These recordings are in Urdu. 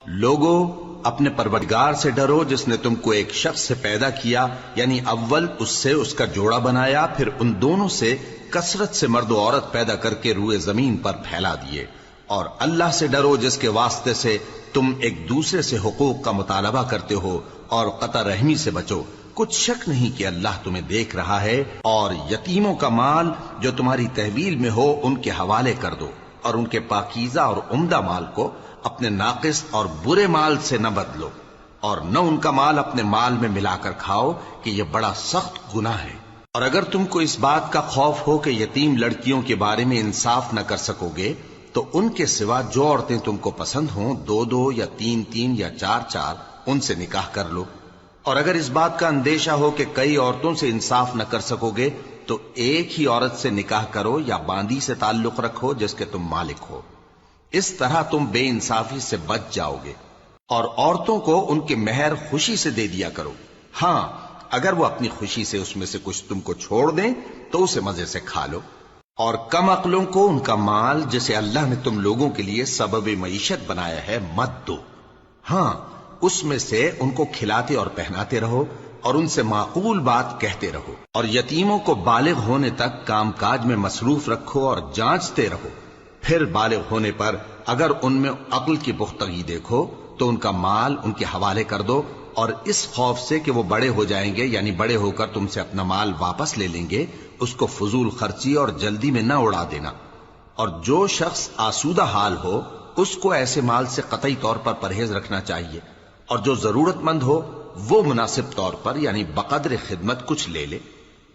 لوگو اپنے پروردگار سے ڈرو جس نے تم کو ایک شخص سے پیدا کیا، یعنی اول اس سے اس کا جوڑا بنایا، پھر ان دونوں سے کثرت سے مرد و عورت پیدا کر کے روئے زمین پر پھیلا دیے۔ اور اللہ سے ڈرو جس کے واسطے سے تم ایک دوسرے سے حقوق کا مطالبہ کرتے ہو، اور قطع رحمی سے بچو۔ کچھ شک نہیں کہ اللہ تمہیں دیکھ رہا ہے۔ اور یتیموں کا مال جو تمہاری تحویل میں ہو ان کے حوالے کر دو، اور ان کے پاکیزہ اور عمدہ مال کو اپنے ناقص اور برے مال سے نہ بدلو، اور نہ ان کا مال اپنے مال میں ملا کر کھاؤ کہ یہ بڑا سخت گناہ ہے۔ اور اگر تم کو اس بات کا خوف ہو کہ یتیم لڑکیوں کے بارے میں انصاف نہ کر سکو گے تو ان کے سوا جو عورتیں تم کو پسند ہوں، 2 یا 3 یا 4 ان سے نکاح کر لو۔ اور اگر اس بات کا اندیشہ ہو کہ کئی عورتوں سے انصاف نہ کر سکو گے تو ایک ہی عورت سے نکاح کرو یا باندی سے تعلق رکھو جس کے تم مالک ہو۔ اس طرح تم بے انصافی سے بچ جاؤ گے۔ اور عورتوں کو ان کے مہر خوشی سے دے دیا کرو، ہاں اگر وہ اپنی خوشی سے اس میں سے کچھ تم کو چھوڑ دیں تو اسے مزے سے کھا لو۔ اور کم عقلوں کو ان کا مال جسے اللہ نے تم لوگوں کے لیے سبب معیشت بنایا ہے مت دو، ہاں اس میں سے ان کو کھلاتے اور پہناتے رہو اور ان سے معقول بات کہتے رہو۔ اور یتیموں کو بالغ ہونے تک کام کاج میں مصروف رکھو اور جانچتے رہو، پھر بالغ ہونے پر اگر ان میں عقل کی پختگی دیکھو تو ان کا مال ان کے حوالے کر دو، اور اس خوف سے کہ وہ بڑے ہو جائیں گے، یعنی بڑے ہو کر تم سے اپنا مال واپس لے لیں گے، اس کو فضول خرچی اور جلدی میں نہ اڑا دینا۔ اور جو شخص آسودہ حال ہو اس کو ایسے مال سے قطعی طور پر پرہیز رکھنا چاہیے، اور جو ضرورت مند ہو وہ مناسب طور پر یعنی بقدر خدمت کچھ لے لے۔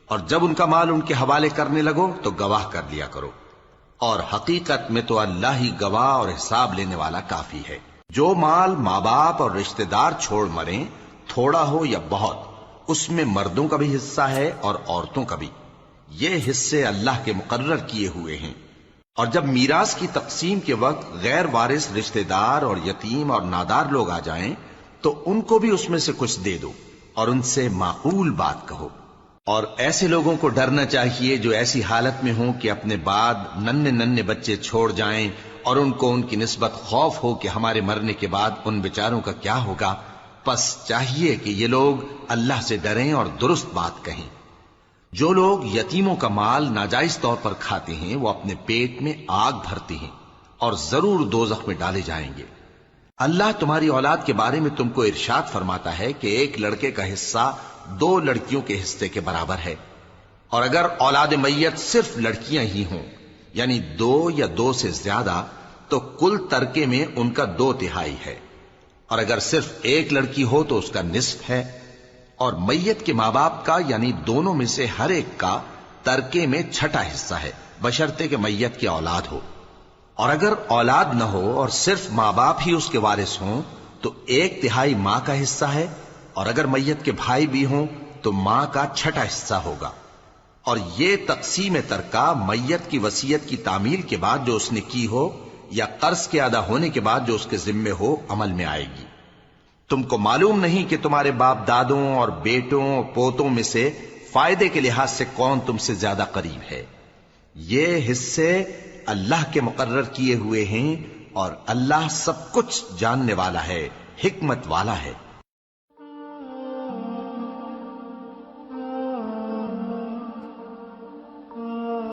اور جب ان کا مال ان کے حوالے کرنے لگو تو گواہ کر لیا کرو، اور حقیقت میں تو اللہ ہی گواہ اور حساب لینے والا کافی ہے۔ جو مال ماں باپ اور رشتہ دار چھوڑ مریں، تھوڑا ہو یا بہت، اس میں مردوں کا بھی حصہ ہے اور عورتوں کا بھی، یہ حصے اللہ کے مقرر کیے ہوئے ہیں۔ اور جب میراث کی تقسیم کے وقت غیر وارث رشتہ دار اور یتیم اور نادار لوگ آ جائیں تو ان کو بھی اس میں سے کچھ دے دو اور ان سے معقول بات کہو۔ اور ایسے لوگوں کو ڈرنا چاہیے جو ایسی حالت میں ہوں کہ اپنے بعد ننھے بچے چھوڑ جائیں اور ان کو ان کی نسبت خوف ہو کہ ہمارے مرنے کے بعد ان بیچاروں کا کیا ہوگا۔ پس چاہیے کہ یہ لوگ اللہ سے ڈریں اور درست بات کہیں۔ جو لوگ یتیموں کا مال ناجائز طور پر کھاتے ہیں وہ اپنے پیٹ میں آگ بھرتے ہیں اور ضرور دوزخ میں ڈالے جائیں گے۔ اللہ تمہاری اولاد کے بارے میں تم کو ارشاد فرماتا ہے کہ ایک لڑکے کا حصہ 2 لڑکیوں کے حصے کے برابر ہے، اور اگر اولاد میت صرف لڑکیاں ہی ہوں یعنی 2 یا 2 سے زیادہ تو کل ترکے میں ان کا 2/3 ہے، اور اگر صرف ایک لڑکی ہو تو اس کا نصف ہے، اور میت کے ماں باپ کا یعنی دونوں میں سے ہر ایک کا ترکے میں 6واں حصہ ہے، بشرطے کہ میت کی اولاد ہو۔ اور اگر اولاد نہ ہو اور صرف ماں باپ ہی اس کے وارث ہوں تو 1/3 ماں کا حصہ ہے، اور اگر میت کے بھائی بھی ہوں تو ماں کا 6واں حصہ ہوگا۔ اور یہ تقسیم ترکہ میت کی وصیت کی تعمیل کے بعد جو اس نے کی ہو یا قرض کے ادا ہونے کے بعد جو اس کے ذمے ہو عمل میں آئے گی۔ تم کو معلوم نہیں کہ تمہارے باپ دادوں اور بیٹوں اور پوتوں میں سے فائدے کے لحاظ سے کون تم سے زیادہ قریب ہے۔ یہ حصے اللہ کے مقرر کیے ہوئے ہیں، اور اللہ سب کچھ جاننے والا ہے، حکمت والا ہے۔